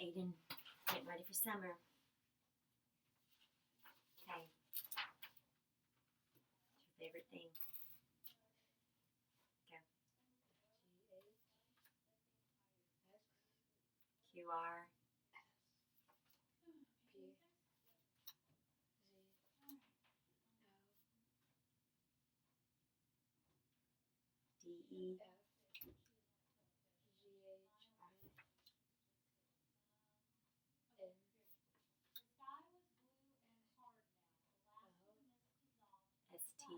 Aiden, getting ready for summer. Okay. What's your favorite thing? Go. QR. DE. ST.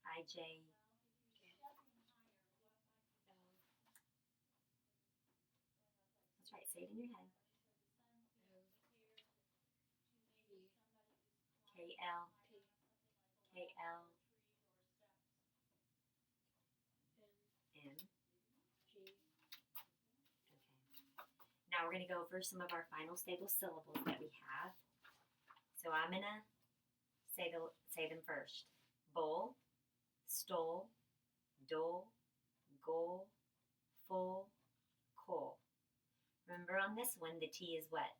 IJ. That's right, say it in your head. KL. KL. M. Okay. Now we're going to go over some of our final stable syllables that we have. So I'm going to say them first. Bowl, stole, dole, goal, full, coal. Remember on this one, the T is what?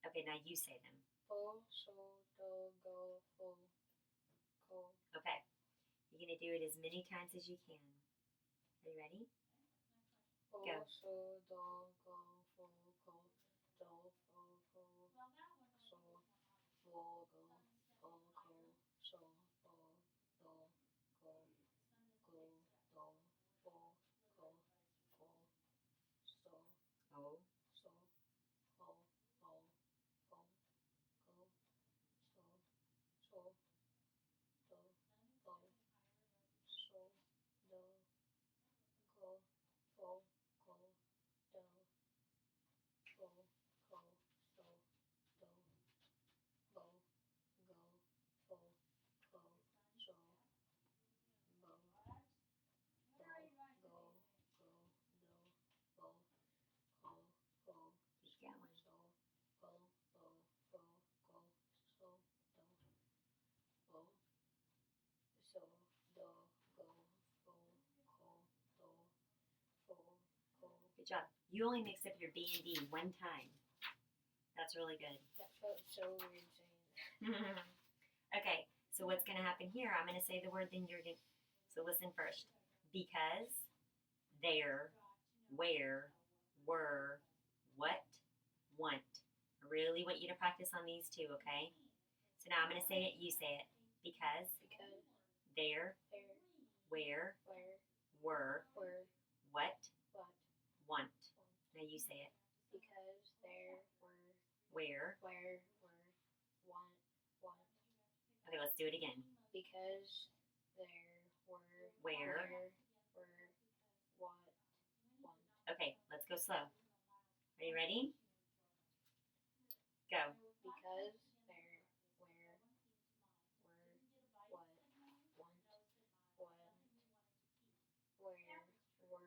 Okay, now you say them. Bowl, stole, dole, goal, full, coal. Okay. You're going to do it as many times as you can. Are you ready? Bowl, Go. stole, dole, goal, full, coal. Dole, full, coal. Stole, full, goal, full, coal. Stole, full, dole, goal, goal, dole, full, coal, full. Stole, Oh. stole, full, bowl, full, coal. Stole, stole, dole, bowl. Stole, dole, goal, full, coal, dole, full, coal, stole, dole, bowl, go, full, coal, stole, bowl, dole, go, dole, bowl, coal, full, Keep going. stole, bowl, full, coal, stole, dole, bowl, stole, dole, go, full, coal, dole, full, coal. Good job. You only mixed up your B and D one time. That's really good. That felt so weird saying that. Okay, so what's going to happen here, I'm going to say the word, then you're going to, so listen first. Because, there, where, were, what, want. I really want you to practice on these two, okay? So now I'm going to say it, you say it. Because, there, There, where, where, were, what, what, want. Now you say it. because, there, Where. were, want, Okay, let's do it again. because, there, were, Where. what, want. Okay, let's go slow. Are you ready? Go. Because, there, were, what, want, where, were,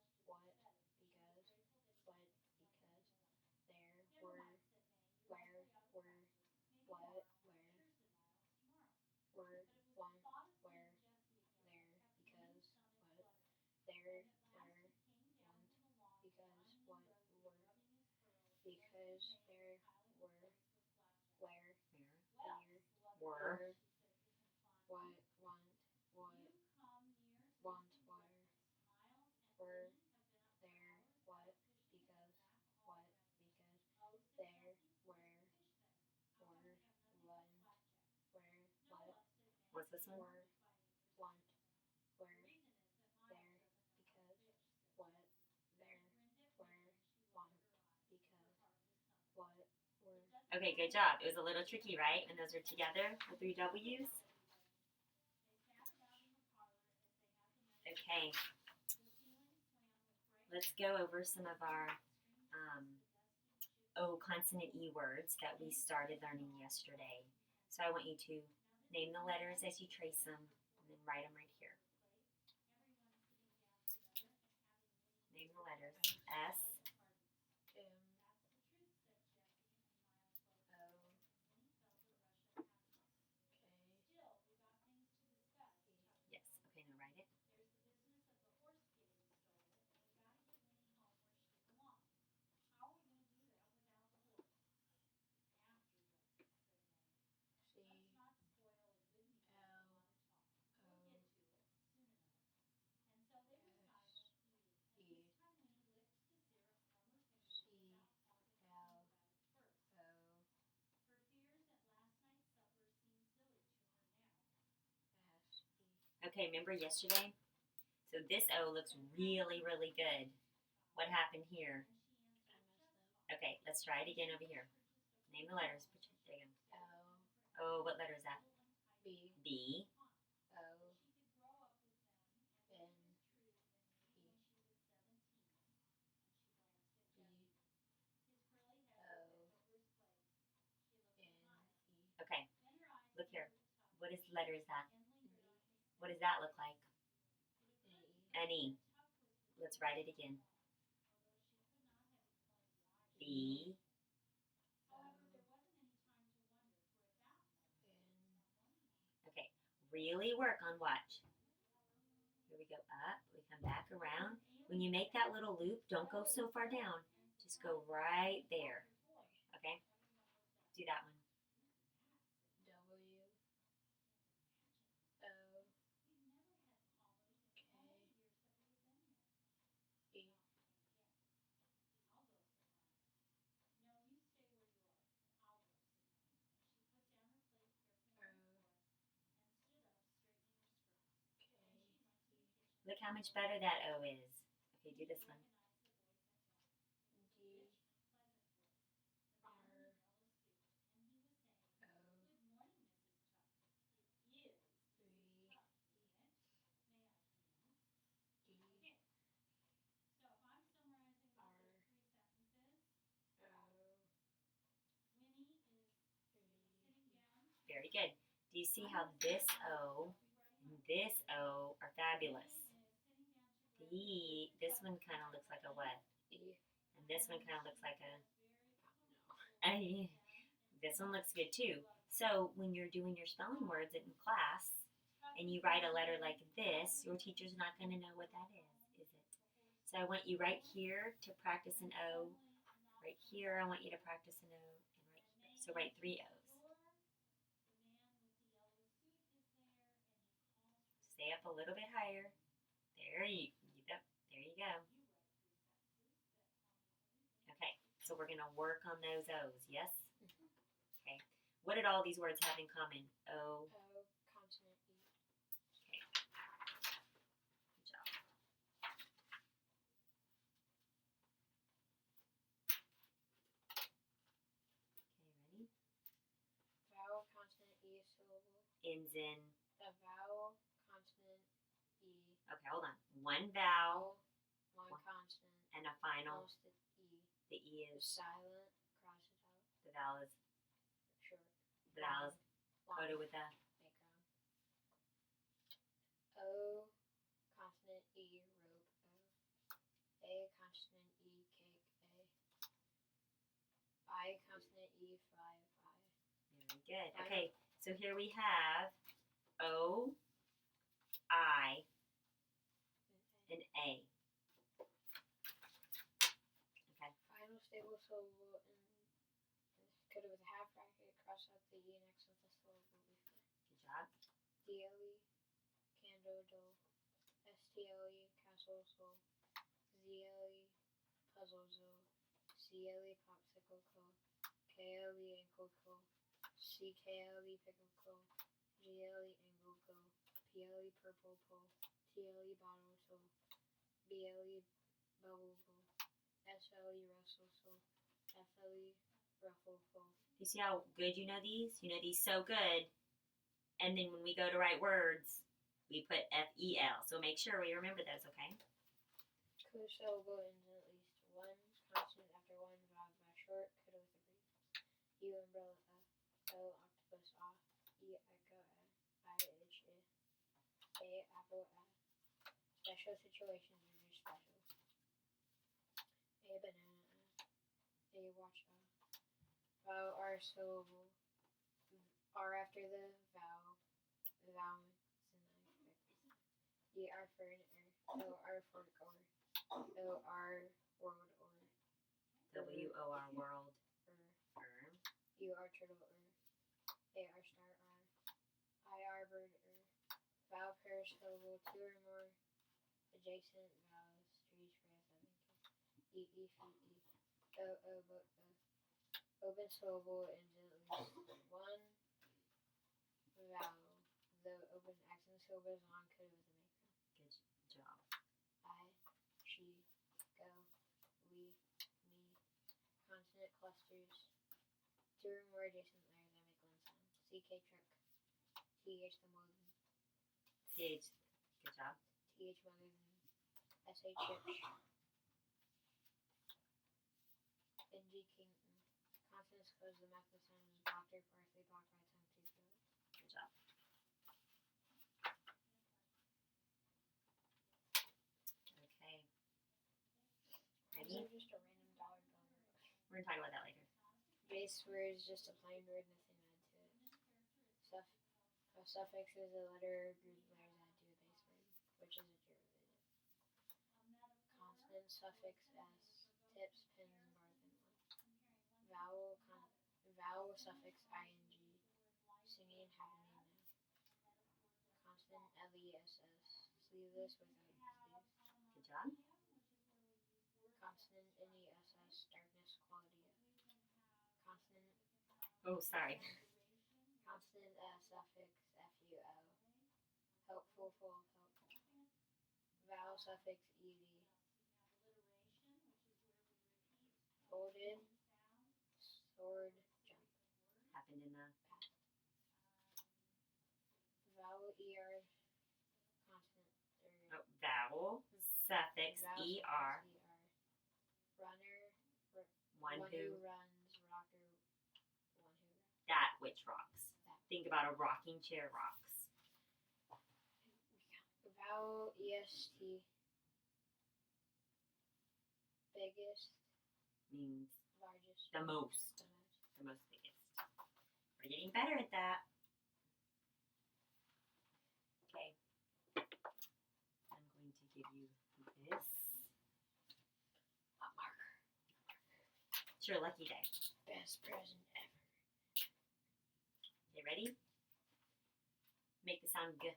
there, what, because, there, were, where, what, want, where, there, because, what, there, want, because, what, because, there, were, where, Were. what, want, were, there, what, because, there, were, want, what, What's this one? were, want, where, there, because, what, there, were, want, because, what, were. Okay, good job. It was a little tricky, right? And those are together, the three W's. Okay. Let's go over some of our O consonant E words that we started learning yesterday. So I want you to name the letters as you trace them and then write them right here. Name the letters. S. M, O, K, Okay, remember yesterday? So this O looks really, really good. What happened here? I messed up. Okay, let's try it again over here. Name the letters. There you go. L, Oh, what letter is that? B, B. O, N, E, B, O, N, E, Okay, look here. What is letter is that? N, What does that look like? N, E, An E. Let's write it again. B. O, N, Okay, really work on watch. Here we go up, we come back around. When you make that little loop, don't go so far down. Just go right there. Okay? Do that one. W, O, K, E, O, K, E, Look how much better that O is. Okay, do this one. D, R, O, V, D, R, O, V, Very good. Do you see how this O and this O are fabulous? This one kind of looks like a what? E, And this one kind of looks like a, no. this one looks good too. So when you're doing your spelling words in class and you write a letter like this, your teacher's not going to know what that is it? So I want you right here to practice an O. Right here, I want you to practice an O. And right here. So write 3 O's. Stay up a little bit higher. There you go. Okay, so we're going to work on those O's, yes? Okay. What did all these words have in common? O. O, consonant E. Okay. Good job. Okay, ready? Vowel, consonant E, syllable. Ends in. A vowel, consonant E. Okay, hold on. One vowel One consonant. and a final. Almost an E. The E is. Silent, cross it out. The vowel is. Short. The vowel is Long. coded with a. Background. O, consonant E, rope O. A, consonant E, cake A. I, consonant E, fly I. Very good. Okay, so here we have O, I, and A. Okay. Final stable syllable and could with a half bracket, cross out the E next with the syllable before. Good job. DLE, candle, dole. STLE, castle, soul. ZLE, puzzle, zone. CLE, popsicle, coal. KLE, ankle, coal. CKLE, pickle, coal. GLE, angle, go. PLE, purple, pole. TLE, bottle, soul. BLE, bubble, bowl. SLE, rustle, soul. FLE, ruffle, fold. Do you see how good you know these? You know these so good. And then when we go to write words, we put FEL. So make sure we remember those, okay? Could syllable ends in at least one consonant after one vowel by short, could with a brief. U, umbrella, O, octopus, off. E, echo, I, H, A, apple, Special situations are just special. A, banana, A, watch, Vowel, R, syllable. R after the vowel. Vowel makes an unexpected sound. E, R, fern, O, R, fork, or. O, R, world, or. WOR world. U, R, turtle, A, R, star, I, R, bird, Vowel pair syllable, 2 or more adjacent vowels, trees, grass, E, feet, O, book, Open syllable ends in at least one vowel. the open accent syllables on could with a macro. Good job. I, she, go, we, me. Consonant clusters. Two or more adjacent letters that make one sound. CK truck. TH the more than. TH. Good job. TH mother than. SH church. NG Kington. Consonants close the mouth of the sound is blocked or partially blocked by tongue tooth billet. Good job. Okay. These Ready? are just a random dollar bill. We're gonna talk about that later. Base word is just a plain word, nothing added to it. A suffix is a letter or group of letters added to a base word, which is a derivative. Consonant suffix s, tips, pins, and bars in one. Vowel suffix ing, singing, happening now. Consonant less, sleeveless without sleeves. Good job. Consonant ness, darkness, quality of. Consonant. Oh, sorry. Consonant suffix fuo, helpful, full of help. Vowel suffix ed, folded, sword, jump. Happened in the Past. Vowel er, consonant. vowel suffix Vowel er. suffix runner, One who who runs, rocker, one who rocks. that which rocks. That. Think about a rocking chair rocks. Vowel est, biggest, Means largest, the most. the most. The most biggest. We're getting better at that. Okay. I'm going to give you this. A marker. It's your lucky day. Best present ever. Okay, ready? Make the sound g.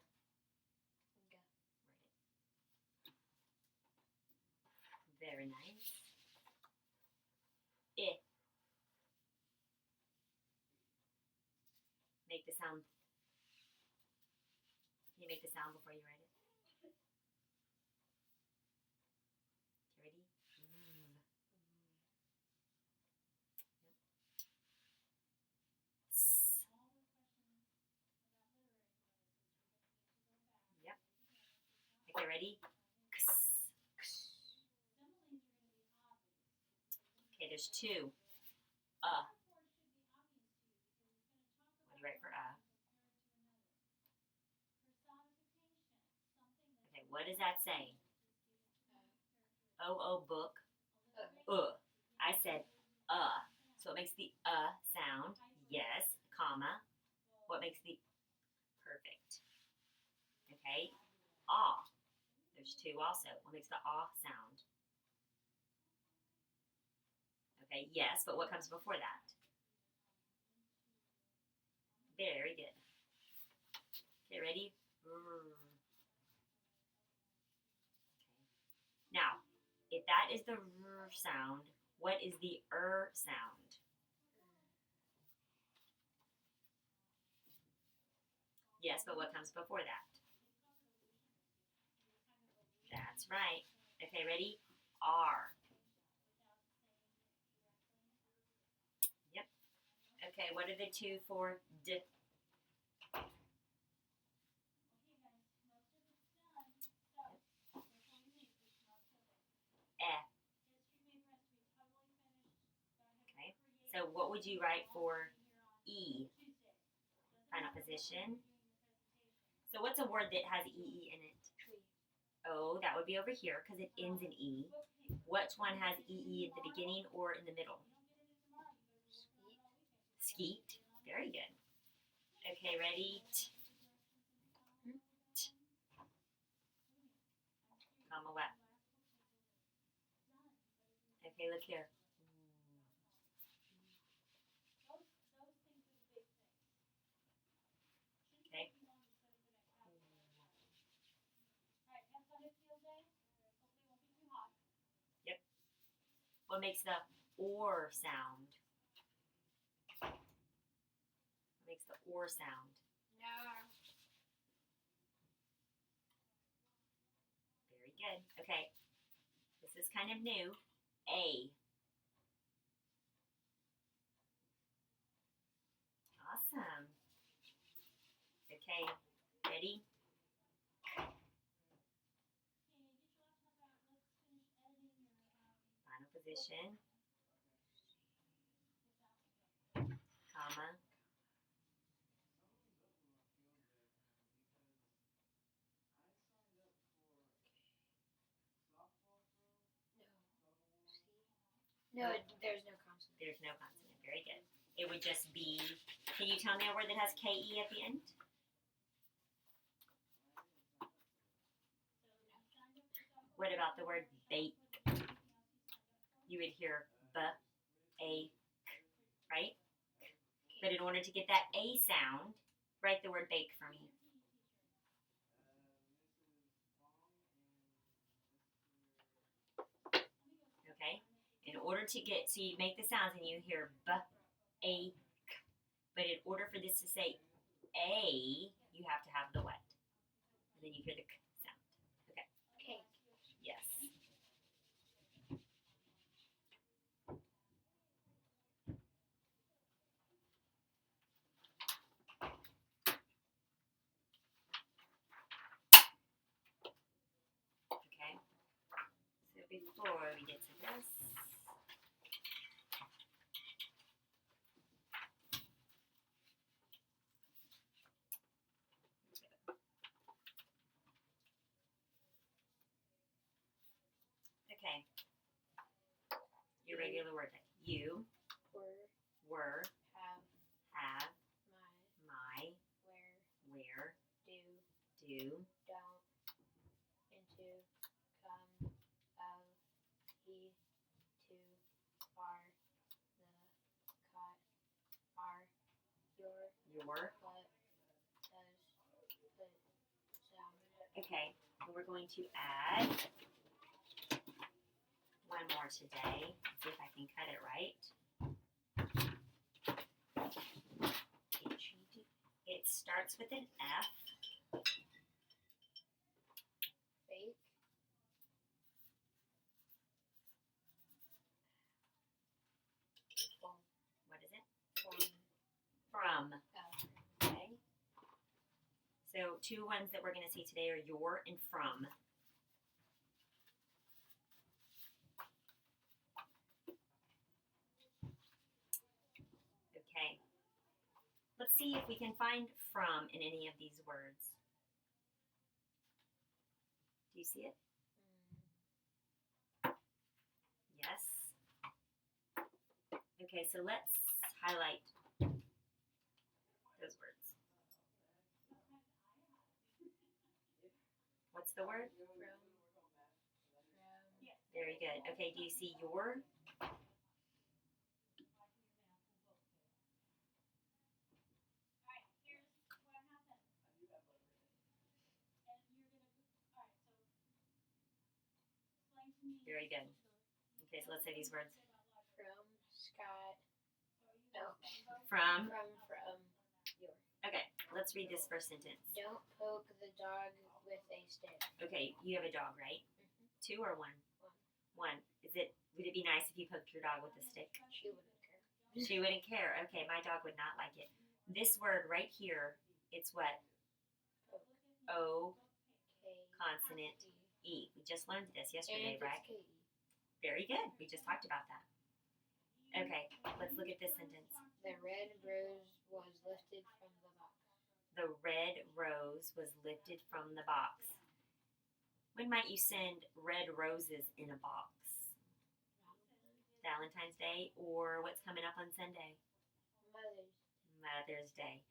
Go. Write it. Very nice. I. Make the sound. Can you make the sound before you write it? Okay, ready? Yep. S. Yep. Okay, ready? X. Okay, there's two. What do you write for Okay, what does that say? Book. I said so it makes the sound. Yes, comma. What makes the perfect? Okay, ah. There's two also. What makes the ah sound? Okay, yes, but what comes before that? Very good. Okay, ready? Okay. Now, if that is the r sound, what is the sound? Yes, but what comes before that? That's right. Okay, ready? R. Yep. Okay, what are the two for d? Okay, so what would you write for E? Final position. So what's a word that has EE in it? Tree. Oh, that would be over here because it ends in E. Which one has EE at the beginning or in the middle? Skeet. Skeet. Very good. Okay, ready? T. T. Comma what? Okay, look here. Okay. Yep. What makes the or sound? What makes the or sound? No. Very good. Okay. This is kind of new. A. Awesome. Okay. Ready? Final position. Comma. No, there's no consonant. There's no consonant. Very good. It would just be, can you tell me a word that has K-E at the end? What about the word bake? You would hear b-a-k, right? But in order to get that A sound, write the word bake for me. Okay? In order to get, so you make the sounds and you hear b-a-k. But in order for this to say A, you have to have the what? And then you hear the k sound. Okay. Cake. Yes. Okay. So before we get to this, okay. Your regular word. You were, have, my, where, do, don't, into, come, of, he, to, are, the, caught, are, your, your. but, does, put, sound. Okay. And we're going to add one more today. Let's see if I can cut it right. It starts with an F. Fake. What is it? From. From. Okay. So two ones that we're going to see today are your and from. Okay. Let's see if we can find from in any of these words. Do you see it? Yes. Okay, so let's highlight those words. What's the word? From. Very good. Okay, do you see your? Very good. Okay, so let's say these words. From, Scott. No. From. From, your. Okay, let's read this first sentence. Don't poke the dog with a stick. Okay, you have a dog, right? Two or one? One. One. Would it be nice if you poked your dog with a stick? She wouldn't care. She wouldn't care. Okay, my dog would not like it. This word right here, it's what? O, consonant, E. We just learned this yesterday, right? K-E. Very good. We just talked about that. Okay, let's look at this sentence. The red rose was lifted from the box. The red rose was lifted from the box. When might you send red roses in a box? Valentine's Day, or what's coming up on Sunday? Mother's Day.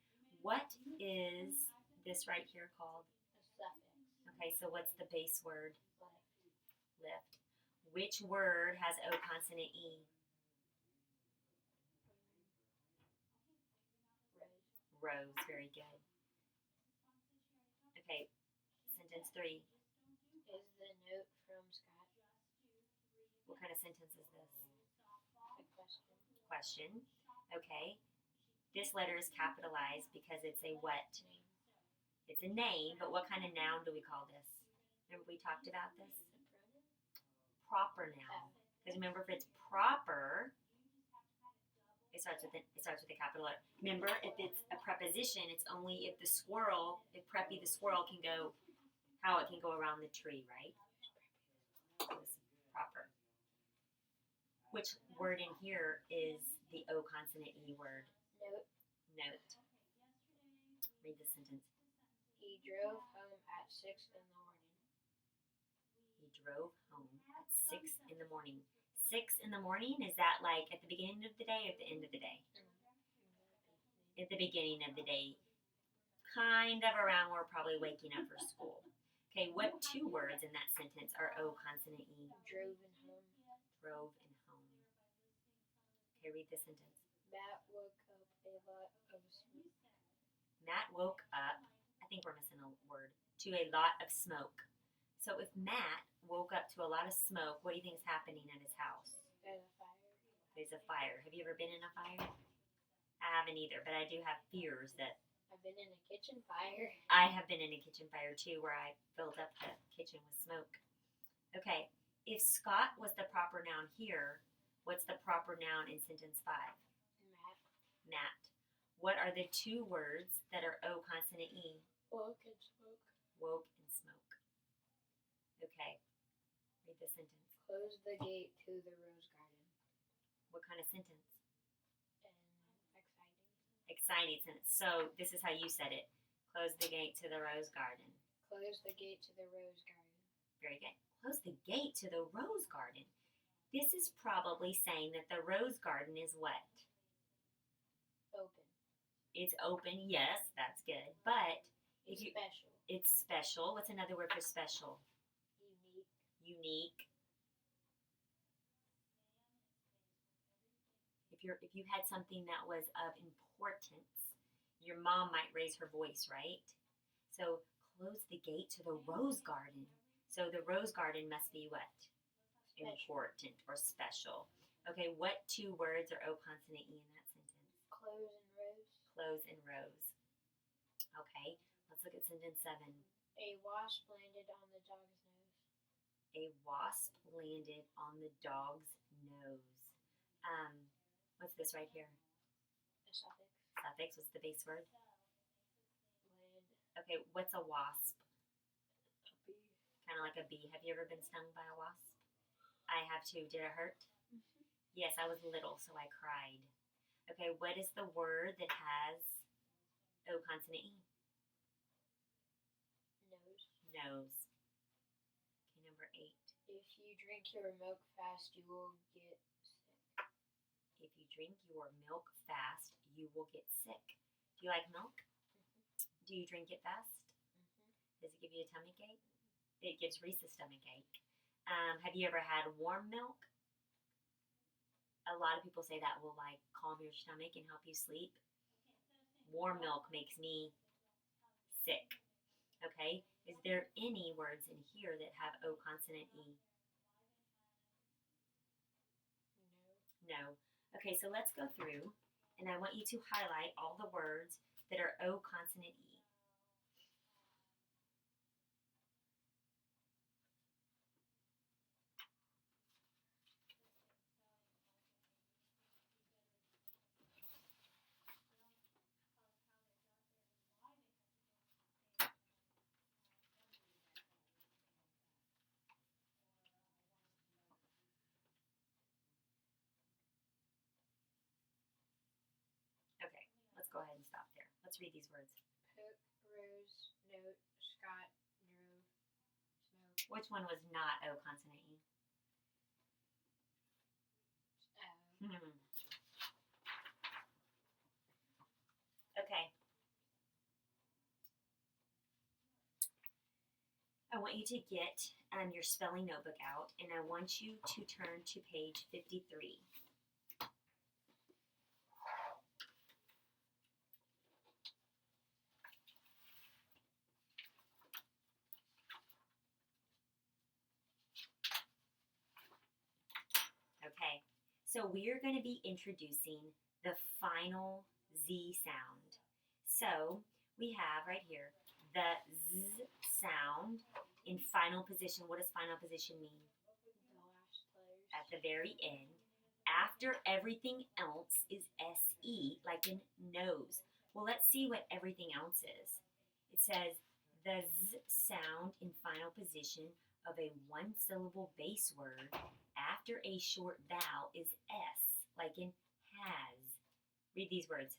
What is this right here called? A suffix. Okay, so what's the base word? Lift. Lift. Which word has O consonant E? Rose. Rose. Very good. Okay, sentence 3. Is the note from Scott? What kind of sentence is this? A question. Question. Okay. This letter is capitalized because it's a what? Name. It's a name, but what kind of noun do we call this? Remember we talked about this? The pronoun? Proper noun. Because remember, if it's proper, it starts with a capital R. Remember, if it's a preposition, it's only if Preppy the squirrel can go, how it can go around the tree, right? It's proper. Which word in here is the O consonant E word? Note. Note. Read the sentence. He drove home at 6 in the morning. He drove home at 6 in the morning. 6 in the morning, is that like at the beginning of the day or at the end of the day? At the beginning of the day. Kind of around where we're probably waking up for school. Okay, what two words in that sentence are O consonant E? Drove and home. Drove and home. Okay, read the sentence. Matt woke up a lot of smoke. Matt woke up, I think we're missing a word, to a lot of smoke. So if Matt woke up to a lot of smoke, what do you think is happening at his house? There's a fire. There's a fire. Have you ever been in a fire? I haven't either, but I do have fears that I've been in a kitchen fire. I have been in a kitchen fire too, where I filled up the kitchen with smoke. Okay, if Scott was the proper noun here, what's the proper noun in sentence 5? Matt. Matt. What are the two words that are O consonant E? Woke and smoke. Woke and smoke. Okay, read the sentence. Close the gate to the rose garden. What kind of sentence? And exciting. Exciting sentence. So this is how you said it. Close the gate to the rose garden. Close the gate to the rose garden. Very good. Close the gate to the rose garden. This is probably saying that the rose garden is what? Open. It's open, yes, that's good. But if you, Special. it's special. What's another word for special? Unique. Unique. If you had something that was of importance, your mom might raise her voice, right? So close the gate to the rose garden. So the rose garden must be what? Special. Important or special. Okay, what two words are O consonant E in that sentence? Close and rose. Close and rose. Okay, let's look at sentence 7. A wasp landed on the dog's nose. A wasp landed on the dog's nose. What's this right here? A suffix. Suffix. What's the base word? Land. Okay, what's a wasp? A bee. Kind of like a bee. Have you ever been stung by a wasp? I have too. Did it hurt? Mm-hmm. Yes, I was little, so I cried. Okay, what is the word that has O consonant E? Nose. Nose. Okay, number 8. If you drink your milk fast, you will get sick. If you drink your milk fast, you will get sick. Do you like milk? Mm-hmm. Do you drink it fast? Mm-hmm. Does it give you a tummy ache? It gives Reese a stomach ache. Have you ever had warm milk? A lot of people say that will like calm your stomach and help you sleep. Warm milk makes me sick. Okay, is there any words in here that have O consonant E? No. Okay, so let's go through, and I want you to highlight all the words that are O consonant E. Okay, let's go ahead and stop there. Let's read these words. Hook, rose, note, Scott, drove, smoke. Which one was not O consonant E? Okay. I want you to get your spelling notebook out, and I want you to turn to page 53. Okay, so we are going to be introducing the final Z sound. So we have right here the Z sound in final position. What does final position mean? The last letters. At the very end. After everything else is SE, like in nose. Well, let's see what everything else is. It says the Z sound in final position of a one-syllable base word after a short vowel is S, like in has. Read these words.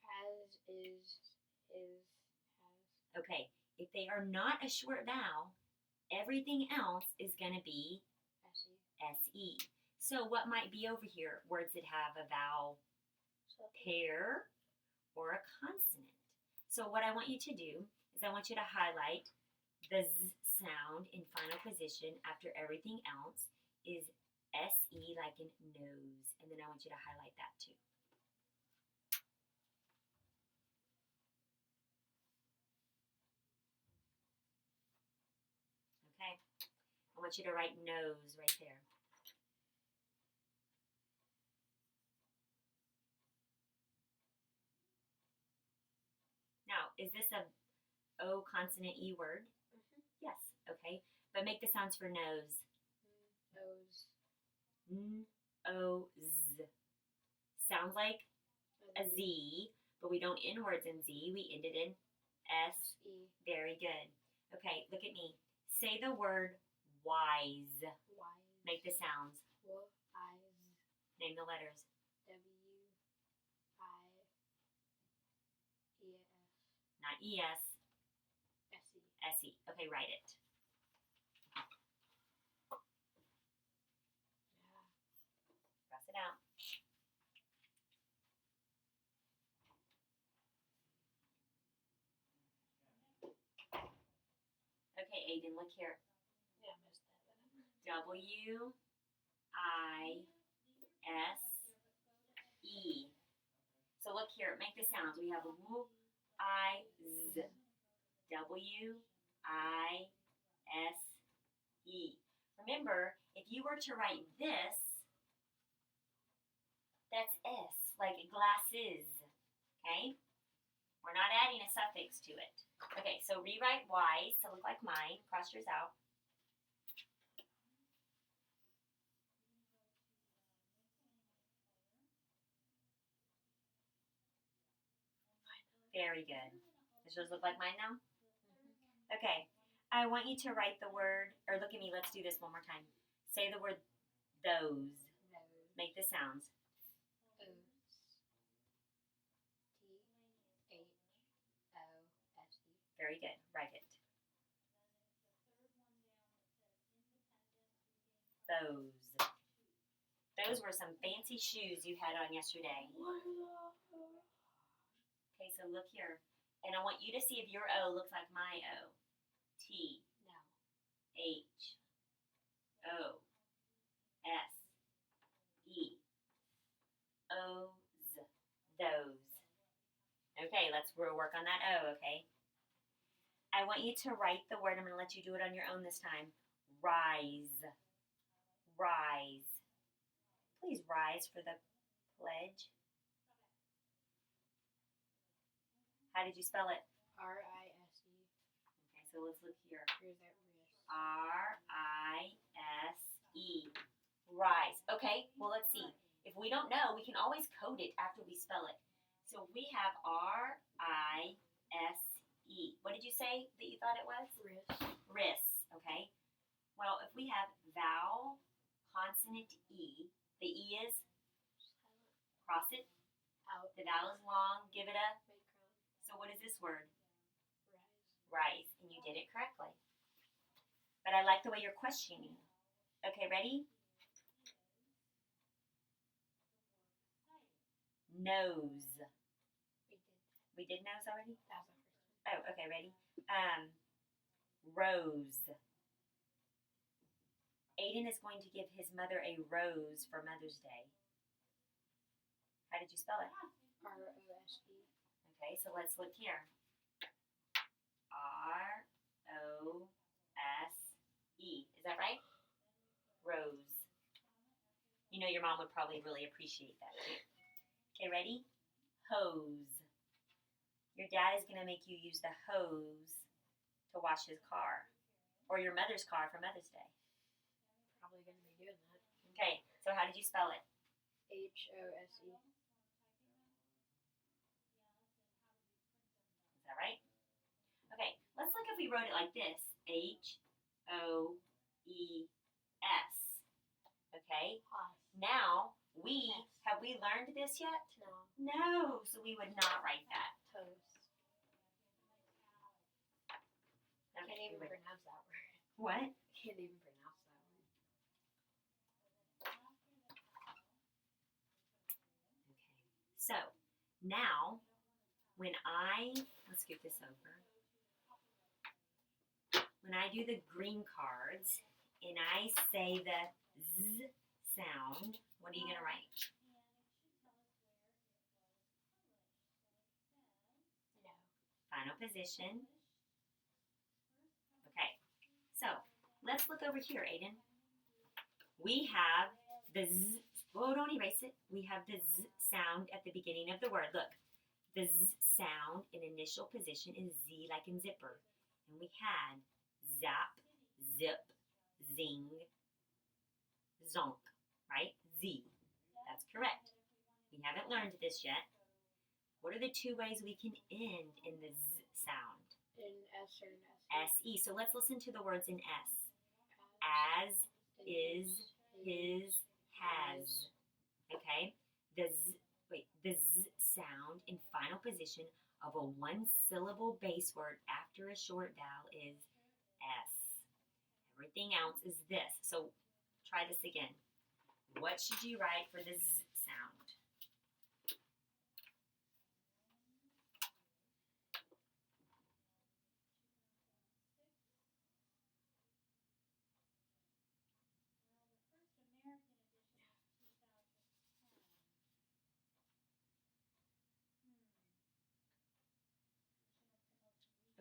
Has, is, has. Okay, if they are not a short vowel, everything else is going to be SE. SE. So what might be over here? Words that have a vowel pair or a consonant. So what I want you to do is I want you to highlight the Z sound in final position after everything else is SE, like in nose. And then I want you to highlight that too. Okay, I want you to write nose right there. Now, is this a O consonant E word? Mm-hmm. Yes, okay. But make the sounds for nose. Nose. N-O-Z. Sounds like a Z, but we don't end words in Z. We end it in S. E. Very good. Okay, look at me. Say the word wise. Wise. Make the sounds. Wise. Name the letters. W-I-E-S. Not E-S. S-E. S-E. Okay, write it. Yeah. Cross it out. Okay, Aiden, look here. Yeah, I missed that. W-I-S-E. So look here, make the sounds. We have W-I-Z. W-I-S-E. Remember, if you were to write this, that's S, like glasses. Okay? We're not adding a suffix to it. Okay, so rewrite wise to look like mine. Cross yours out. Very good. Does yours look like mine now? Mm-hmm. Okay. I want you to write the word, or look at me, let's do this one more time. Say the word those. Nose. Make the sounds. T-H-O-S-E. Very good. Write it. Those. Those were some fancy shoes you had on yesterday. Okay, so look here. And I want you to see if your O looks like my O. T. No. H. O. S. E. O's. Those. Okay, let's work on that O, okay? I want you to write the word. I'm going to let you do it on your own this time. Rise. Rise. Please rise for the pledge. How did you spell it? R-I-S-E. Okay, so let's look here. Here's that wrist. R-I-S-E. Rise. Okay, well, let's see. If we don't know, we can always code it after we spell it. So we have R-I-S-E. What did you say that you thought it was? Wrist. Ris. Okay. Well, if we have vowel, consonant E, the E is, cross it. Out. The vowel is long. Give it a, Micron. so what is this word? Rise. Rise. And you did it correctly. But I like the way you're questioning. Okay, ready? Nose. We did. We did nose already? That was the first one. Oh, okay, ready? Rose. Aiden is going to give his mother a rose for Mother's Day. How did you spell it? R-O-S-E. Okay, so let's look here. R-O-S-E. Is that right? Rose. You know your mom would probably really appreciate that too. Okay, ready? Hose. Your dad is going to make you use the hose to wash his car. or your mother's car for Mother's Day? Probably going to be doing that. Okay, so how did you spell it? HOSE. Is that right? Okay, let's look if we wrote it like this. HOES. Okay, now have we learned this yet? No. No, so we would not write that. Toast. Okay, Can't even we would- pronounce that word. What? Can't even pronounce that word. Okay, so now let's scoot this over. When I do the green cards and I say the Z sound, what are you going to write? No. Final position. Okay, so let's look over here, Aiden. We have the Z. Oh, don't erase it. We have the Z sound at the beginning of the word. Look, the Z sound in initial position is Z like in zipper. And we had zap, zip, zing, zonk, right? Z. That's correct. We haven't learned this yet. What are the two ways we can end in the Z sound? In S or an S. S-E. So let's listen to the words in S. As, is, his, has. Okay? The Z sound in final position of a one-syllable base word after a short vowel is S. Everything else is this. So try this again. What should you write for the Z sound?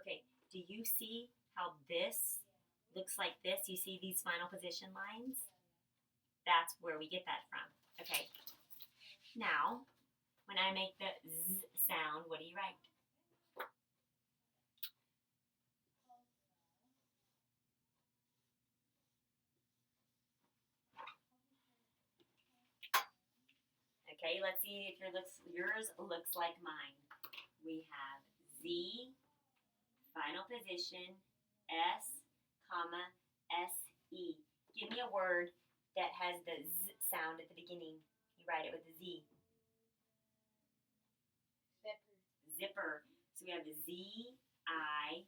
Okay, do you see how this looks like this? You see these final position lines? That's where we get that from. Okay, now, when I make the Z sound, what do you write? Okay, let's see if yours looks like mine. We have Z, final position, S, comma, S-E. Give me a word that has the Z sound at the beginning. You write it with a Z. Zipper. Zipper. So we have the Z-I-P-P-E-R.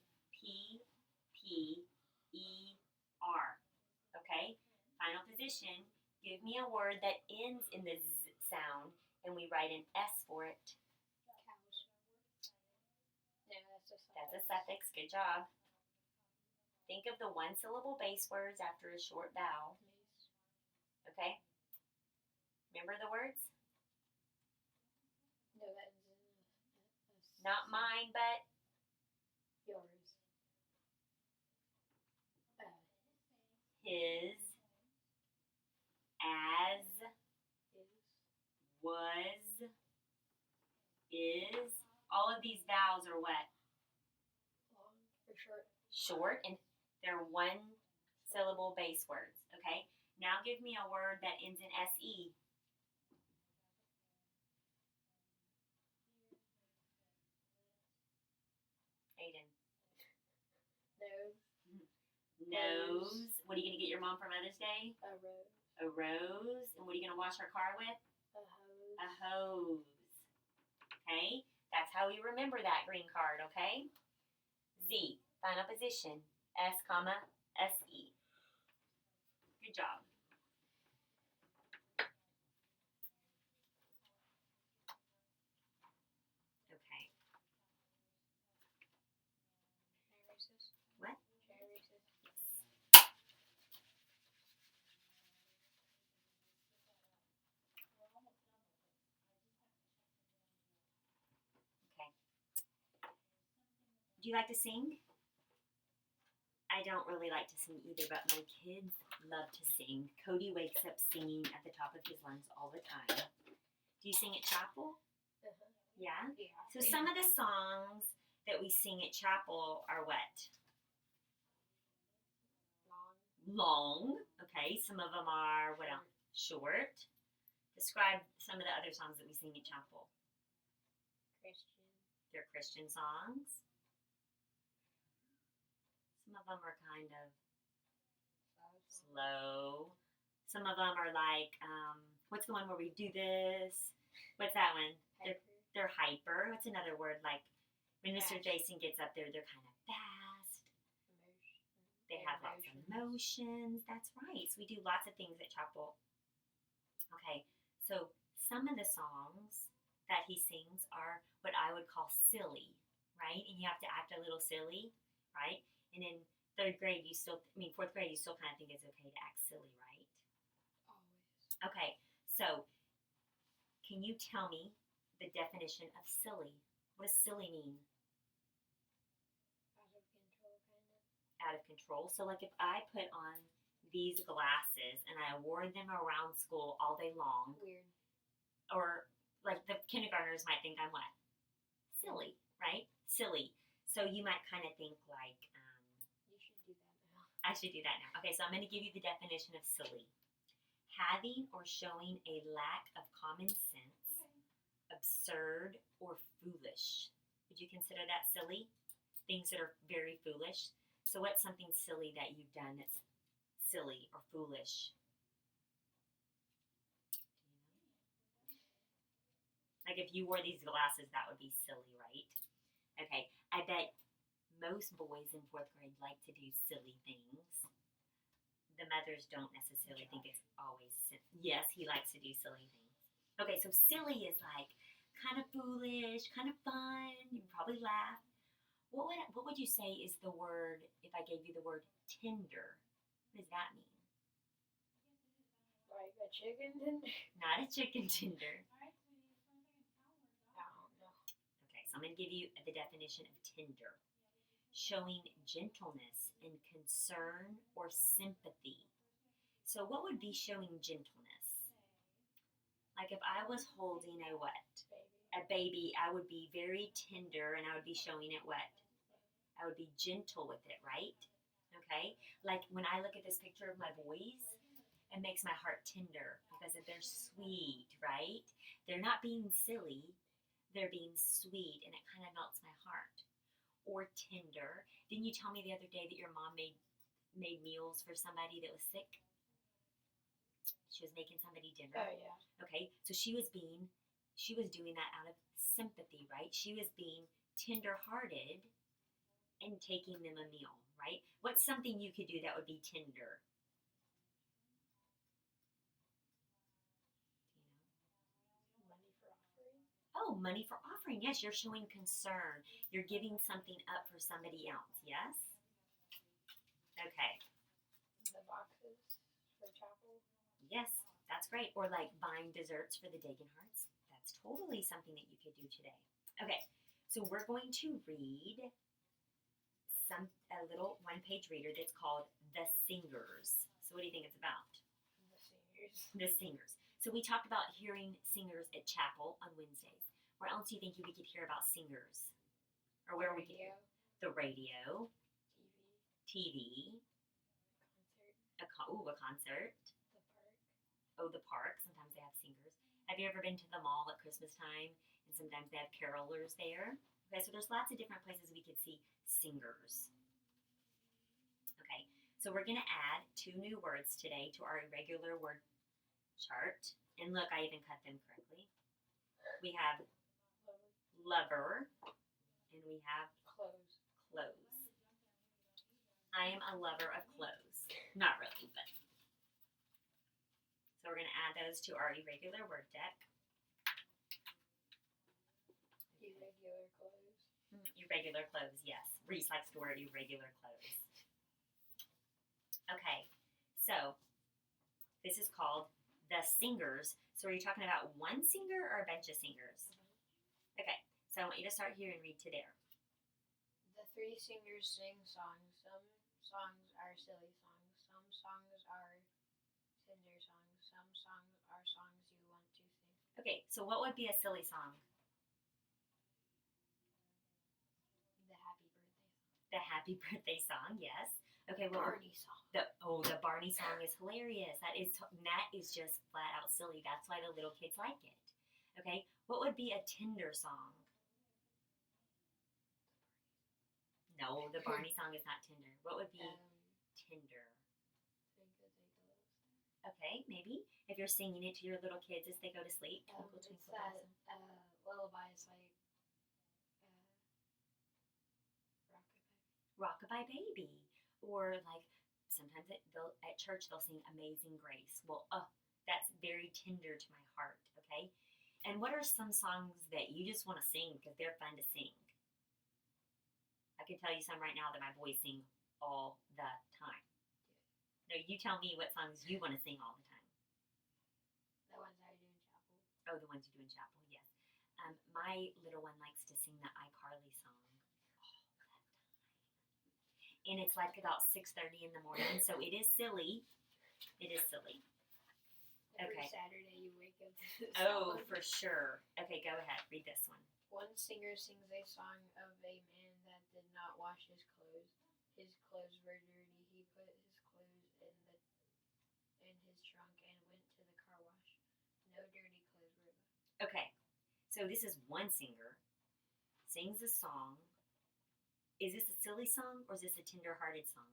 Okay? Final position. Give me a word that ends in the Z sound, and we write an S for it. Cows. No, that's a suffix. That's a suffix. Good job. Think of the one-syllable base words after a short vowel. Okay? Remember the words? No, that is Not mine, but yours. his, as, Is. was, is. All of these vowels are what? Long or short? Short, and they're one-syllable base words. Okay? Now give me a word that ends in S-E. Aiden. Nose. What are you going to get your mom for Mother's Day? A rose. A rose. And what are you going to wash her car with? A hose. A hose. Okay? That's how we remember that green card, okay? Z, final position. S, comma, S-E. Good job. Okay. Should I erase this? What? Should I erase this? Okay. Do you like to sing? I don't really like to sing either, but my kids love to sing. Cody wakes up singing at the top of his lungs all the time. Do you sing at chapel? Uh-huh. Yeah? Yeah. So some of the songs that we sing at chapel are what? long. Okay, some of them are what else? Short. Describe some of the other songs that we sing at chapel. Christian. They're Christian songs. Some of them are kind of slow. Some of them are like, what's the one where we do this? What's that one? Hyper. They're hyper. What's another word? Like when Mr. Fast. Jason gets up there, they're kind of fast. Emotion. They have lots of emotions. That's right. So we do lots of things at chapel. Okay, so some of the songs that he sings are what I would call silly, right? And you have to act a little silly, right? And in fourth grade, you still kind of think it's okay to act silly, right? Always. Okay, so can you tell me the definition of silly? What does silly mean? Out of control, kind of. Out of control. So like if I put on these glasses and I wore them around school all day long, Weird. or like the kindergartners might think I'm what? Silly, right? Silly. So you might kind of think like, You should do that now. I should do that now. Okay, so I'm going to give you the definition of silly. Having or showing a lack of common sense, absurd, or foolish. Would you consider that silly? Things that are very foolish. So what's something silly that you've done that's silly or foolish? Like if you wore these glasses, that would be silly, right? Okay, I bet most boys in fourth grade like to do silly things. The mothers don't necessarily think it's always yes, he likes to do silly things. Okay, so silly is like kind of foolish, kind of fun. You can probably laugh. What would you say is the word if I gave you the word tender? What does that mean? Like a chicken tender? Not a chicken tender. I don't know. Okay, so I'm going to give you the definition of tender. Showing gentleness and concern or sympathy. So what would be showing gentleness? Like if I was holding a what? Baby. A baby, I would be very tender and I would be showing it what? I would be gentle with it, right? Okay? Like when I look at this picture of my boys, it makes my heart tender because they're sweet, right? They're not being silly, they're being sweet and it kind of melts my heart. Or tender. Didn't you tell me the other day that your mom made meals for somebody that was sick? She was making somebody dinner. Oh, yeah. Okay, so she was doing that out of sympathy, right? She was being tender-hearted and taking them a meal, right? What's something you could do that would be tender? Money for offering. Oh, money for offering. Yes, you're showing concern. You're giving something up for somebody else. Yes? Okay. The boxes for chapel. Yes, that's great. Or like buying desserts for the Dagenharts. That's totally something that you could do today. Okay, so we're going to read a little one-page reader that's called The Singers. So what do you think it's about? The seniors. The Singers. So we talked about hearing singers at chapel on Wednesdays. Where else do you think we could hear about singers? Or where we could Radio. hear? The radio, TV. TV, Concert. a concert. The park. Oh, the park. Sometimes they have singers. Have you ever been to the mall at Christmas time? And sometimes they have carolers there. Okay, so there's lots of different places we could see singers. Okay, so we're going to add 2 new words today to our irregular word chart. And look, I even cut them correctly. We have lover, and we have Clothes. clothes. I am a lover of clothes. Not really, but. So we're going to add those to our irregular word deck. Irregular clothes. Irregular clothes, yes. Reese likes to wear irregular clothes. Okay, so this is called The Singers. So are you talking about one singer or a bunch of singers? Okay, so I want you to start here and read to there. The 3 singers sing songs. Some songs are silly songs. Some songs are tender songs. Some songs are songs you want to sing. Okay, so what would be a silly song? The happy birthday song. The happy birthday song, yes. Okay, well, Barney song. the Barney song is hilarious. That is just flat out silly. That's why the little kids like it. Okay, what would be a Tinder song? No, the Barney song is not Tinder. What would be Tinder? Twinkle, twinkle, little star. Okay, maybe if you're singing it to your little kids as they go to sleep. Twinkle, It's twinkle, that little star. lullaby is like Rockabye. Rockabye Baby, or like sometimes they'll at church they'll sing Amazing Grace. Well, that's very tender to my heart. Okay, and what are some songs that you just want to sing because they're fun to sing? I can tell you some right now that my boys sing all the time. No, you tell me what songs you want to sing all the time. The ones I do in chapel. Oh, the ones you do in chapel, yes. My little one likes to sing the iCarly song all the time. And it's like about 6:30 in the morning, so it is silly. It is silly. Every Okay. Saturday you wake up to this Oh, song. for sure. Okay, go ahead. Read this one. One singer sings a song of a man that did not wash his clothes. His clothes were dirty. He put his clothes in his trunk and went to the car wash. No dirty clothes were left. Okay, so this is one singer sings a song. Is this a silly song or is this a tender-hearted song?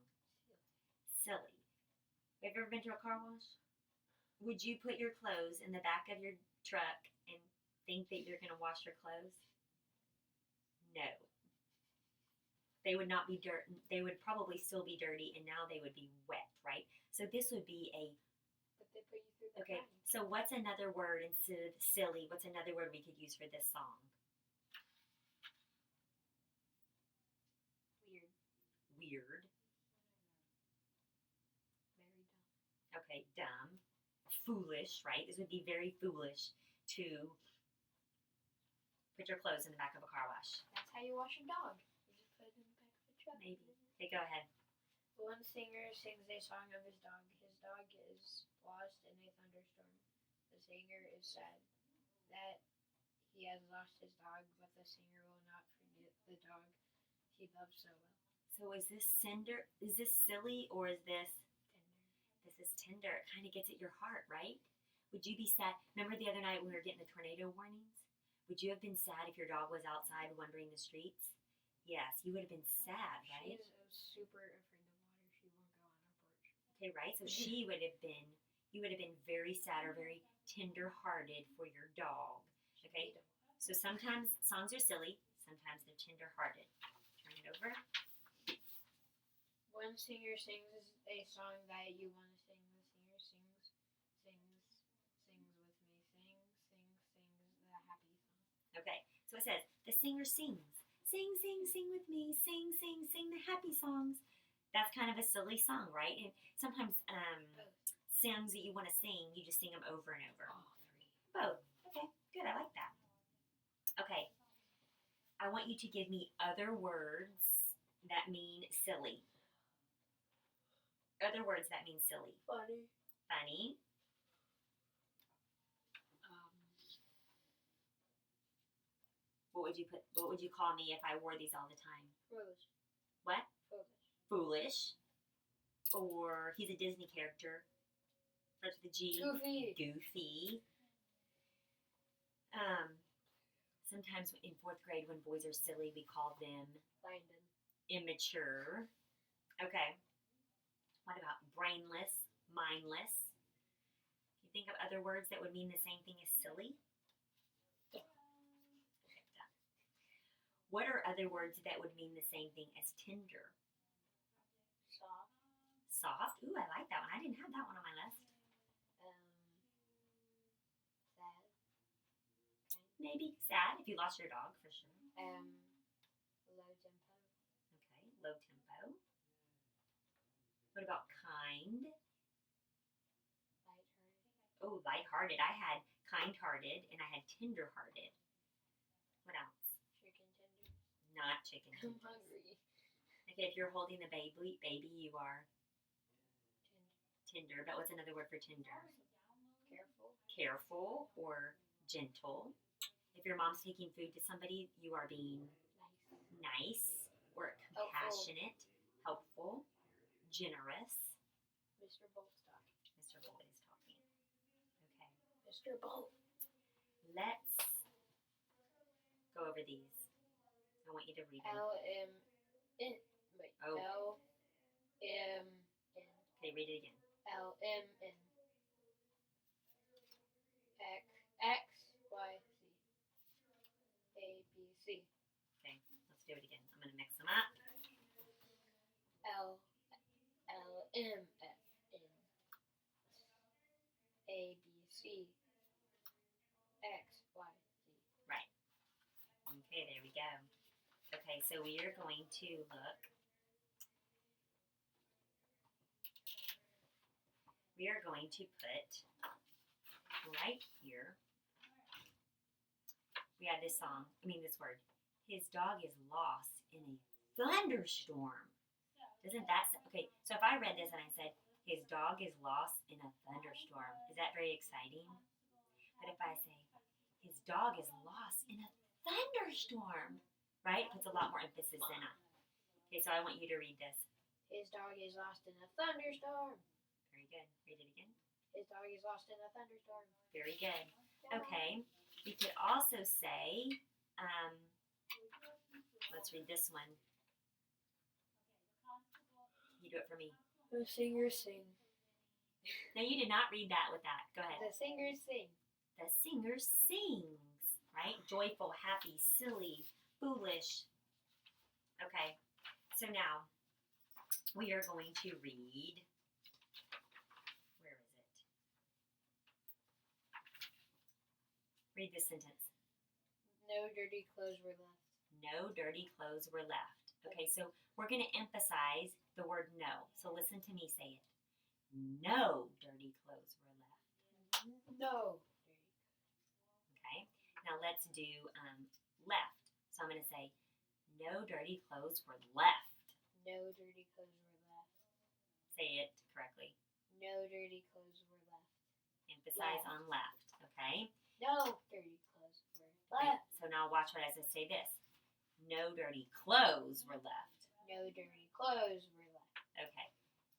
Silly. Have you ever been to a car wash? Would you put your clothes in the back of your truck and think that you're going to wash your clothes? No. They would not be dirt. They would probably still be dirty, and now they would be wet, right? So this would be a But they put you through the okay. grind. So what's another word instead of silly? What's another word we could use for this song? Weird. Weird. Very dumb. Okay, dumb. Foolish, right? This would be very foolish to put your clothes in the back of a car wash. That's how you wash a dog. You just put it in the back of the truck. Maybe. Okay, go ahead. One singer sings a song of his dog. His dog is lost in a thunderstorm. The singer is sad that he has lost his dog, but the singer will not forget the dog he loved so well. So is this cinder? Is this silly or is this? Tender. This is tender. It kind of gets at your heart, right? Would you be sad? Remember the other night when we were getting the tornado warnings? Would you have been sad if your dog was outside wandering the streets? Yes, you would have been sad, right? She's super afraid of water. She won't go on our porch. Okay, right? So you would have been very sad or very tender-hearted for your dog. Okay? So sometimes songs are silly, sometimes they're tender-hearted. Turn it over. One singer sings a song that you want to sing. The singer sings with me. Sings the happy song. Okay, so it says, the singer sings. Sing, sing, sing with me. Sing, sing, sing the happy songs. That's kind of a silly song, right? And sometimes songs that you want to sing, you just sing them over and over. All three. Both. Okay, good. I like that. Okay, I want you to give me other words that mean silly. Other words that mean silly. Funny. Funny. What would you call me if I wore these all the time? Foolish. What? Foolish. Foolish. Or he's a Disney character. Starts with a G. Goofy. Goofy. Sometimes in 4th grade when boys are silly, we call them Landon. immature. Okay. What about brainless, mindless? You think of other words that would mean the same thing as silly? Okay, done. What are other words that would mean the same thing as tender? Soft. Soft. Ooh, I like that one. I didn't have that one on my list. Sad. Maybe sad if you lost your dog, for sure. Low tempo. Okay, low tempo. What about kind? Lighthearted. Oh, lighthearted. I had kind-hearted and I had tender-hearted. What else? Chicken tenders. Not chicken I'm tenders. hungry. Okay, if you're holding the baby, you are Tender. tender. But what's another word for tender? Careful. Careful or gentle. If your mom's taking food to somebody, you are being Nice. nice or compassionate, helpful, generous. Mr. Bolt's talking. Mr. Bolt is talking. Okay. Mr. Bolt. Let's go over these. I want you to read them. L-M-N. Wait. Oh. L-M-N. Okay, read it again. L-M-N. X-Y-Z. A-B-C. Okay, let's do it again. I'm going to mix them up. L-M-N. A-B-C. X-Y-Z. Right. Okay, there we go. Okay, so we are going to look. We are going to put right here. We have this song, this word. His dog is lost in a thunderstorm. Doesn't that sound, okay, so if I read this and I said, his dog is lost in a thunderstorm, is that very exciting? But if I say, his dog is lost in a thunderstorm, right? It puts a lot more emphasis in it. Okay, so I want you to read this. His dog is lost in a thunderstorm. Very good. Read it again. His dog is lost in a thunderstorm. Very good. Okay. We could also say, let's read this one. You do it for me. The singers sing. No, you did not read that with that. Go ahead. The singers sing. The singer sings, right? Joyful, happy, silly, foolish. Okay. So now we are going to read. Where is it? Read this sentence. No dirty clothes were left. No dirty clothes were left. Okay, so we're going to emphasize the word no. So listen to me say it. No dirty clothes were left. No. Okay, now let's do left. So I'm going to say, no dirty clothes were left. No dirty clothes were left. Say it correctly. No dirty clothes were left. Emphasize Left. on left, okay? No dirty clothes were Okay, left. so now watch what I say this. No dirty clothes were left. No dirty clothes were left. Okay,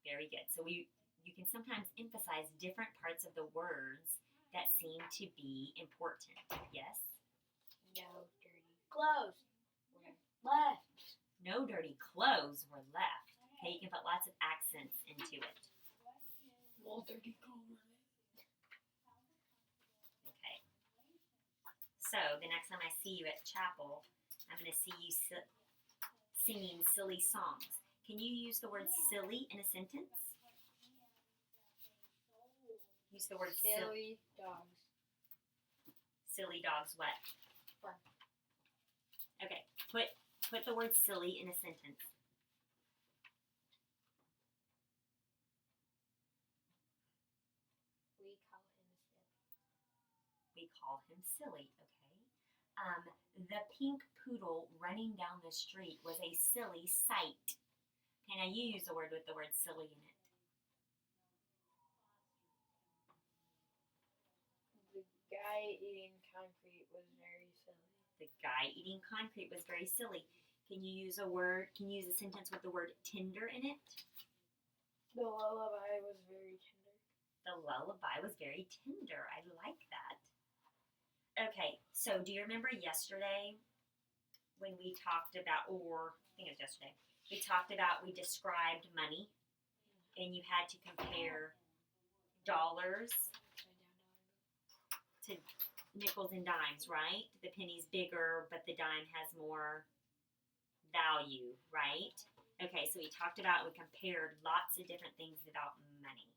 very good. So you can sometimes emphasize different parts of the words that seem to be important. Yes? No dirty clothes were left. No dirty clothes were left. Okay, you can put lots of accents into it. No dirty clothes. Okay. So the next time I see you at chapel, I'm going to see you singing silly songs. Can you use the word silly in a sentence? Use the word silly. Silly dogs. Silly dogs what? Fun. Okay, put the word silly in a sentence. We call him silly, okay? The pink poodle running down the street was a silly sight. Okay, now you use the word with the word silly in it. The guy eating concrete was very silly. The guy eating concrete was very silly. Can you use a sentence with the word tender in it? The lullaby was very tender. The lullaby was very tender. I like that. Okay, so do you remember yesterday when we talked about, or I think it was yesterday, we described money, and you had to compare dollars to nickels and dimes, right? The penny's bigger, but the dime has more value, right? Okay, so we compared lots of different things about money.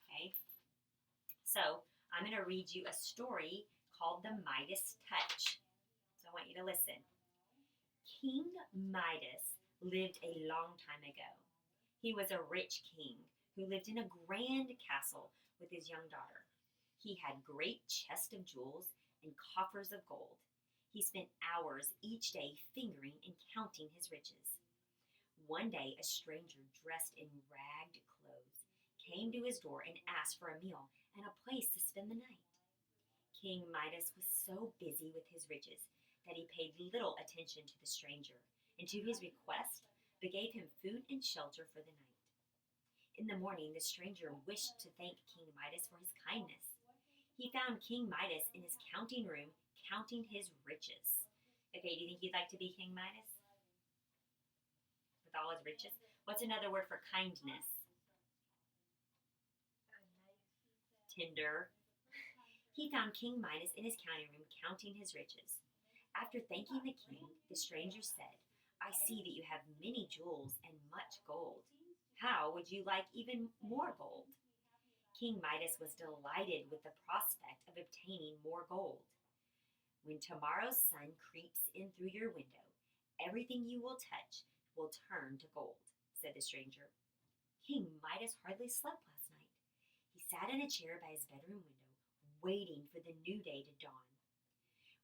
Okay, so I'm going to read you a story called The Midas Touch. So I want you to listen. King Midas lived a long time ago. He was a rich king who lived in a grand castle with his young daughter. He had great chests of jewels and coffers of gold. He spent hours each day fingering and counting his riches. One day, a stranger dressed in ragged clothes came to his door and asked for a meal and a place to spend the night. King Midas was so busy with his riches that he paid little attention to the stranger, and to his request, but gave him food and shelter for the night. In the morning, the stranger wished to thank King Midas for his kindness. He found King Midas in his counting room, counting his riches. Okay, do you think you'd like to be King Midas? With all his riches? What's another word for kindness? Tender. He found King Midas in his counting room, counting his riches. After thanking the king, the stranger said, I see that you have many jewels and much gold. How would you like even more gold? King Midas was delighted with the prospect of obtaining more gold. When tomorrow's sun creeps in through your window, everything you will touch will turn to gold, said the stranger. King Midas hardly slept last night. He sat in a chair by his bedroom window, waiting for the new day to dawn.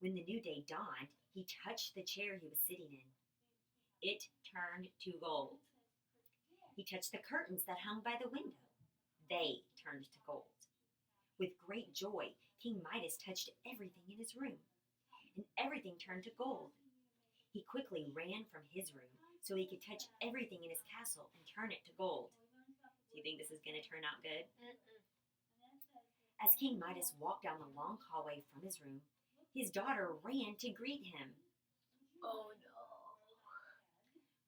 When the new day dawned, he touched the chair he was sitting in. It turned to gold. He touched the curtains that hung by the window. They turned to gold. With great joy, King Midas touched everything in his room, and everything turned to gold. He quickly ran from his room so he could touch everything in his castle and turn it to gold. Do you think this is going to turn out good? As King Midas walked down the long hallway from his room, his daughter ran to greet him. Oh no.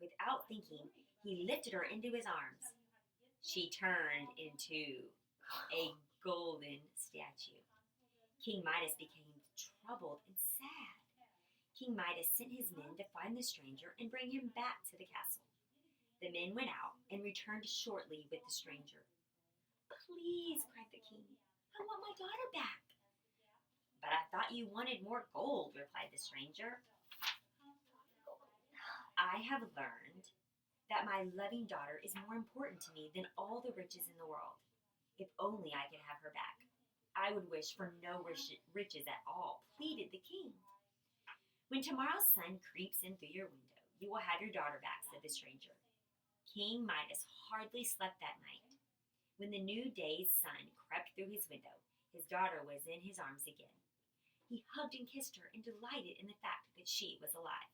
Without thinking, he lifted her into his arms. She turned into a golden statue. King Midas became troubled and sad. King Midas sent his men to find the stranger and bring him back to the castle. The men went out and returned shortly with the stranger. Please, cried the king, I want my daughter back. But I thought you wanted more gold, replied the stranger. I have learned that my loving daughter is more important to me than all the riches in the world. If only I could have her back. I would wish for no riches at all, pleaded the king. When tomorrow's sun creeps in through your window, you will have your daughter back, said the stranger. King Midas hardly slept that night. When the new day's sun crept through his window, his daughter was in his arms again. He hugged and kissed her and delighted in the fact that she was alive.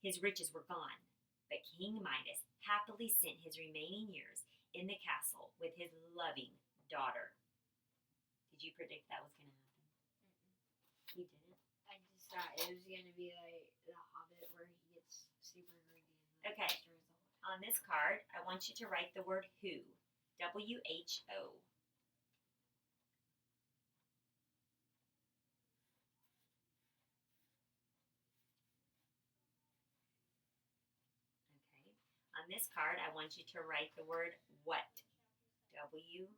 His riches were gone, but King Midas happily spent his remaining years in the castle with his loving daughter. Did you predict that was going to happen? You didn't? I just thought it was gonna be like The Hobbit where he gets super greedy and Okay. destroys the whole. On this card, I want you to write the word who. W-H-O. Okay. On this card, I want you to write the word what. W-H-A-T.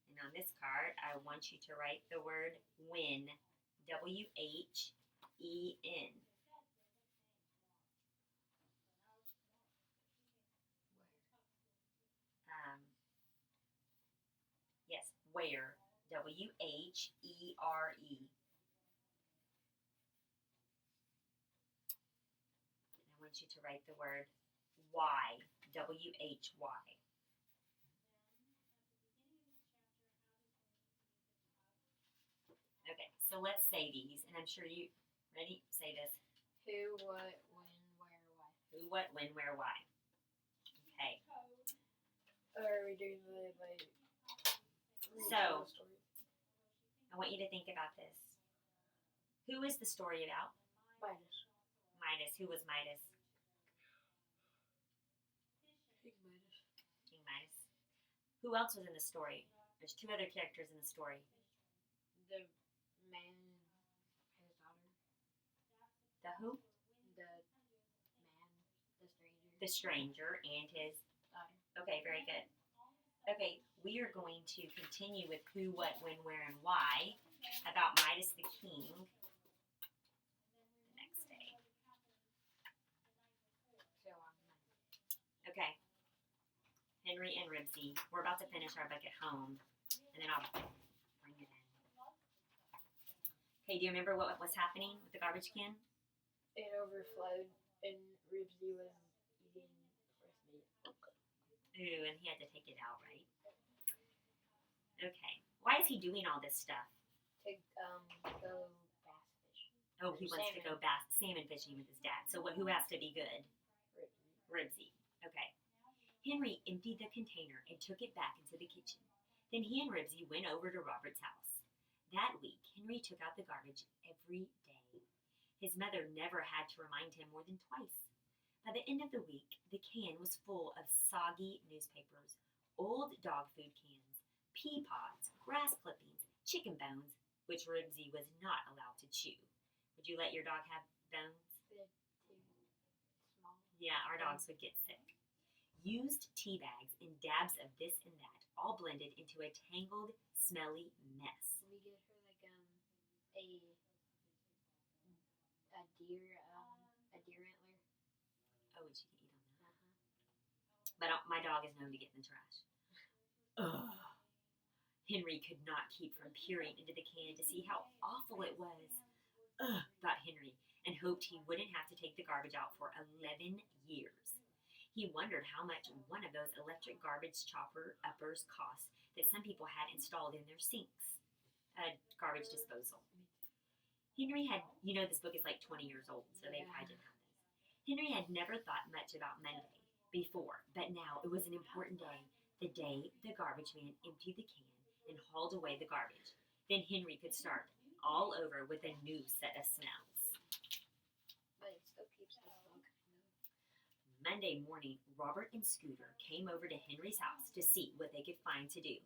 And on this card, I want you to write the word when. W-H-E-N. Yes, where. W-H-E-R-E. And I want you to write the word why. W-H-Y. Okay, so let's say these, and I'm sure you ready. Say this: Who, what, when, where, why. who, what, when, where, why. Okay. Are we doing the like? So- story? I want you to think about this. Who is the story about? Midas. Midas. Who was Midas? King Midas. King Midas. Who else was in the story? There's two other characters in the story. The man, his daughter. The who? The man, the stranger. The stranger and his. daughter. Okay, very good. Okay, we are going to continue with who, what, when, where, and why about Midas the king the next day. So Okay. Henry and Ribsy, we're about to finish our book at home, and then I'll bring it in. Okay, do you remember what was happening with the garbage can? it overflowed and Ribsy was eating roast meat. Ooh, and he had to take it out, right? Okay. Why is he doing all this stuff? To go fast. Oh, he wants to go salmon fishing with his dad. So who has to be good? Ribsy. Okay. Henry emptied the container and took it back into the kitchen. Then he and Ribsy went over to Robert's house. That week, Henry took out the garbage every day. His mother never had to remind him more than twice. By the end of the week, the can was full of soggy newspapers, old dog food cans, pea pods, grass clippings, chicken bones, which Ribsy was not allowed to chew. Would you let your dog have bones? They're too small. Yeah, our dogs would get sick. Used tea bags and dabs of this and that, all blended into a tangled, smelly mess. We get her like a deer antler. Oh, and she can eat on that. But my dog is known to get in the trash. Ugh. Henry could not keep from peering into the can to see how awful it was. Ugh, thought Henry, and hoped he wouldn't have to take the garbage out for 11 years. He wondered how much one of those electric garbage chopper uppers cost that some people had installed in their sinks. Garbage disposal. Henry had, this book is like 20 years old, so they probably didn't have this. Henry had never thought much about Monday before, but now it was an important day, the day the garbage man emptied the can and hauled away the garbage. Then Henry could start all over with a new set of smells. But it still keeps the smell kind of. Monday morning, Robert and Scooter came over to Henry's house to see what they could find to do.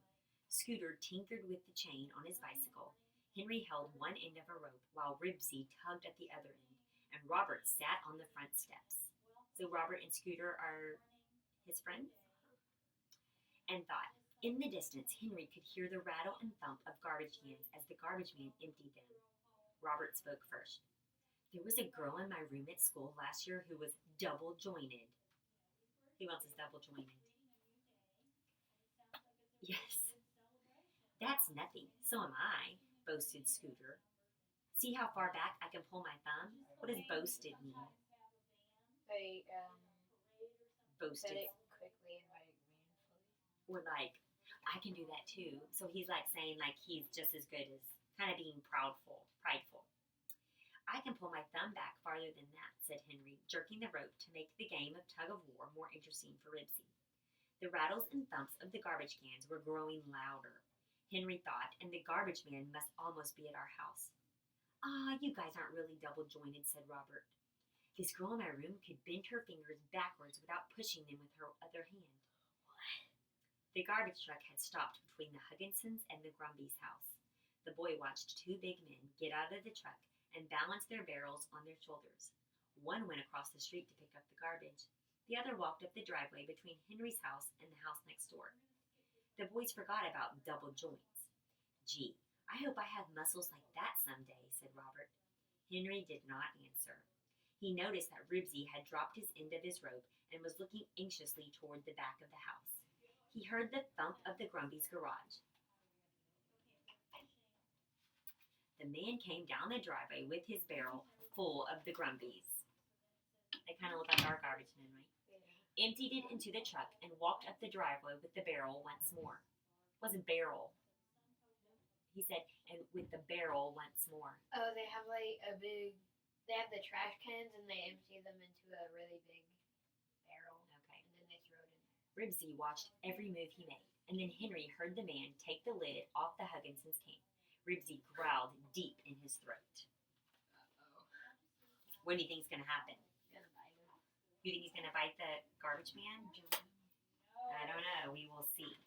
Scooter tinkered with the chain on his bicycle. Henry held one end of a rope while Ribsy tugged at the other end, and Robert sat on the front steps. So Robert and Scooter are his friends? And thought, in the distance, Henry could hear the rattle and thump of garbage cans as the garbage man emptied them. Robert spoke first. There was a girl in my room at school last year who was double jointed. Who else is double jointed? Yes. That's nothing. So am I, boasted Scooter. See how far back I can pull my thumb? What does boasted mean? Like, boasted. said it quickly and like manfully. Or like, I can do that too. So he's like saying like he's just as good as kind of being prideful. I can pull my thumb back farther than that, said Henry, jerking the rope to make the game of tug of war more interesting for Ribsy. The rattles and thumps of the garbage cans were growing louder. Henry thought, and the garbage man must almost be at our house. Ah, you guys aren't really double jointed, said Robert. This girl in my room could bend her fingers backwards without pushing them with her other hand. The garbage truck had stopped between the Hugginsons and the Grumbys' house. The boy watched two big men get out of the truck and balance their barrels on their shoulders. One went across the street to pick up the garbage. The other walked up the driveway between Henry's house and the house next door. The boys forgot about double joints. Gee, I hope I have muscles like that someday, said Robert. Henry did not answer. He noticed that Ribsy had dropped his end of his rope and was looking anxiously toward the back of the house. He heard the thump of the Grumbys' garage. The man came down the driveway with his barrel full of the Grumbys. They kind of look like our garbage men, right? Yeah. Emptied it into the truck and walked up the driveway with the barrel once more. It wasn't barrel. He said, and with the barrel once more. Oh, they have like they have the trash cans and they empty them into a really big barrel. Okay. And then they throw it in there. Ribsy watched every move he made, and then Henry heard the man take the lid off the Hugginsons' can. Ribsy growled deep in his throat. Uh-oh. What do you think is going to happen? Gonna bite him. You think he's going to bite the garbage man? I don't know. We will see.